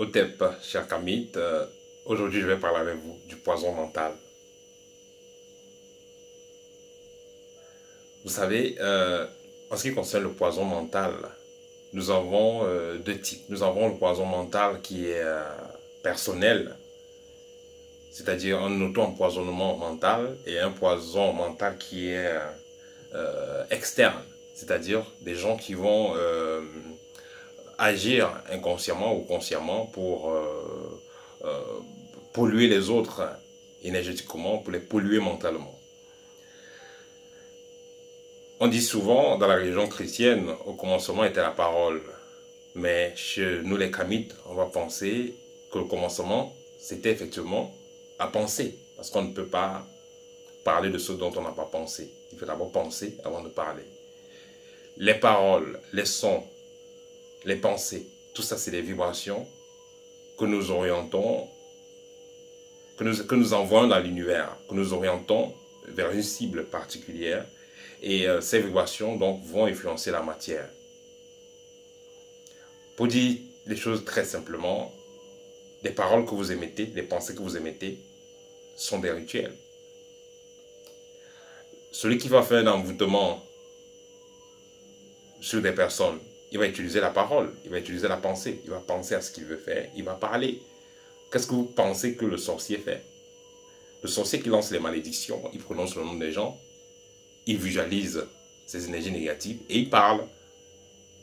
Otep, cher Kamit, aujourd'hui je vais parler avec vous du poison mental. Vous savez, en ce qui concerne le poison mental, nous avons deux types. Nous avons le poison mental qui est personnel, c'est-à-dire un auto-empoisonnement mental, et un poison mental qui est externe, c'est-à-dire des gens qui vont agir inconsciemment ou consciemment pour polluer les autres énergétiquement, pour les polluer mentalement. On dit souvent dans la religion chrétienne, au commencement était la parole. Mais chez nous les Kamites, on va penser que le commencement, c'était effectivement à penser. Parce qu'on ne peut pas parler de ce dont on n'a pas pensé. Il faut d'abord penser avant de parler. Les paroles, les sons, les pensées, tout ça c'est des vibrations que nous orientons, que nous envoyons dans l'univers, que nous orientons vers une cible particulière. Et ces vibrations donc vont influencer la matière. Pour dire les choses très simplement, les paroles que vous émettez, les pensées que vous émettez sont des rituels. Celui qui va faire un envoûtement sur des personnes, il va utiliser la parole, il va utiliser la pensée, il va penser à ce qu'il veut faire, il va parler. Qu'est-ce que vous pensez que le sorcier fait? Le sorcier qui lance les malédictions, il prononce le nom des gens, il visualise ses énergies négatives et il parle.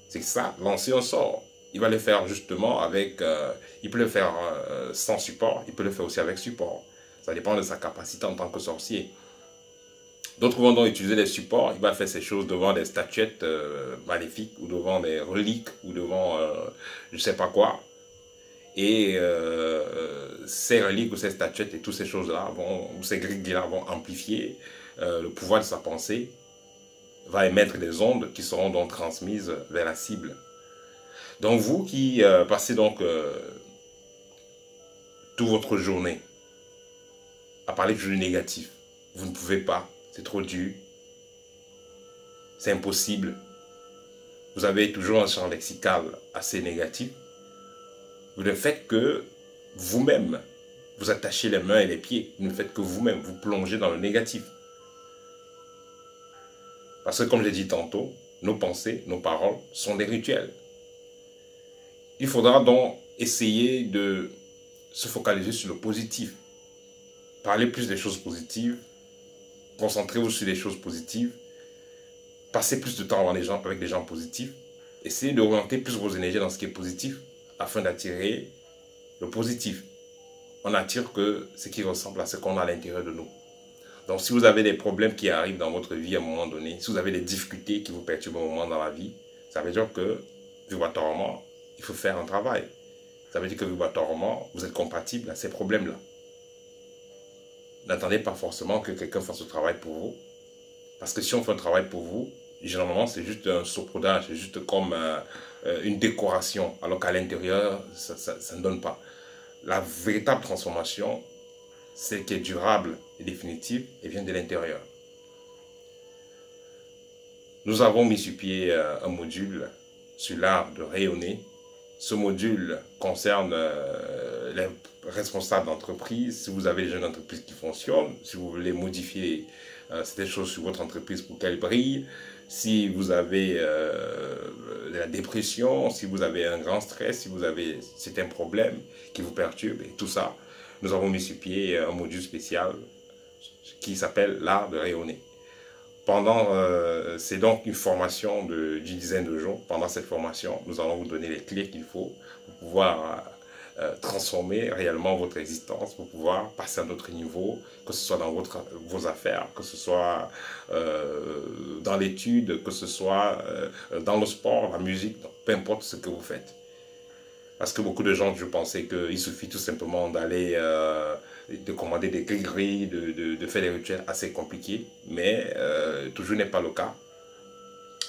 C'est ça, lancer un sort. Il va le faire justement avec... il peut le faire sans support, il peut le faire aussi avec support. Ça dépend de sa capacité en tant que sorcier. D'autres vont donc utiliser les supports. Il va faire ces choses devant des statuettes maléfiques ou devant des reliques ou devant je ne sais pas quoi. Et ces reliques ou ces statuettes et toutes ces choses-là, ou ces grilles-là vont amplifier le pouvoir de sa pensée, va émettre des ondes qui seront donc transmises vers la cible. Donc vous qui passez donc toute votre journée à parler de jeux négatifs, vous ne pouvez pas, c'est trop dur, c'est impossible, vous avez toujours un champ lexical assez négatif, vous ne faites que vous-même, vous attachez les mains et les pieds, vous ne faites que vous-même, vous plongez dans le négatif. Parce que comme j'ai dit tantôt, nos pensées, nos paroles sont des rituels. Il faudra donc essayer de se focaliser sur le positif. Parlez plus des choses positives, concentrez-vous sur les choses positives, passez plus de temps avec des gens positifs, essayez d'orienter plus vos énergies dans ce qui est positif afin d'attirer le positif. On n'attire que ce qui ressemble à ce qu'on a à l'intérieur de nous. Donc si vous avez des problèmes qui arrivent dans votre vie à un moment donné, si vous avez des difficultés qui vous perturbent un moment dans la vie, ça veut dire que, vibratoirement, il faut faire un travail. Ça veut dire que, vibratoirement, vous êtes compatible à ces problèmes-là. N'attendez pas forcément que quelqu'un fasse le travail pour vous. Parce que si on fait un travail pour vous, généralement, c'est juste un saupoudrage, c'est juste comme une décoration, alors qu'à l'intérieur, ça ne donne pas. La véritable transformation, celle qui est durable et définitive, elle vient de l'intérieur. Nous avons mis sur pied un module sur l'art de rayonner. Ce module concerne les responsables d'entreprise. Si vous avez déjà une entreprise qui fonctionne, si vous voulez modifier certaines choses sur votre entreprise pour qu'elle brille, si vous avez de la dépression, si vous avez un grand stress, si vous avez certains problèmes qui vous perturbent et tout ça, nous avons mis sur pied un module spécial qui s'appelle l'art de rayonner. C'est donc une formation d'une dizaine de jours. Pendant cette formation, nous allons vous donner les clés qu'il faut pour pouvoir transformer réellement votre existence, pour pouvoir passer à un autre niveau, que ce soit dans vos affaires, que ce soit dans l'étude, que ce soit dans le sport, la musique, peu importe ce que vous faites. Parce que beaucoup de gens, je pensais qu'il suffit tout simplement d'aller, de commander des gris-gris, de faire des rituels assez compliqués. Mais toujours n'est pas le cas.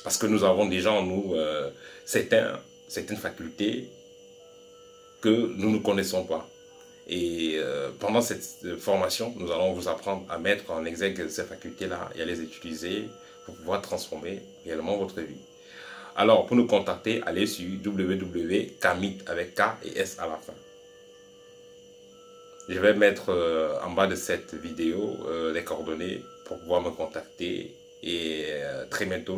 Parce que nous avons déjà en nous certaines facultés que nous ne connaissons pas. Et pendant cette formation, nous allons vous apprendre à mettre en exergue ces facultés-là et à les utiliser pour pouvoir transformer réellement votre vie. Alors, pour nous contacter, allez sur www.kamit avec K et S à la fin. Je vais mettre en bas de cette vidéo les coordonnées pour pouvoir me contacter. Et très bientôt,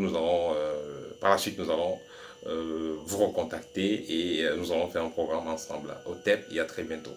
par la suite, nous allons vous recontacter et nous allons faire un programme ensemble au TEP et à très bientôt.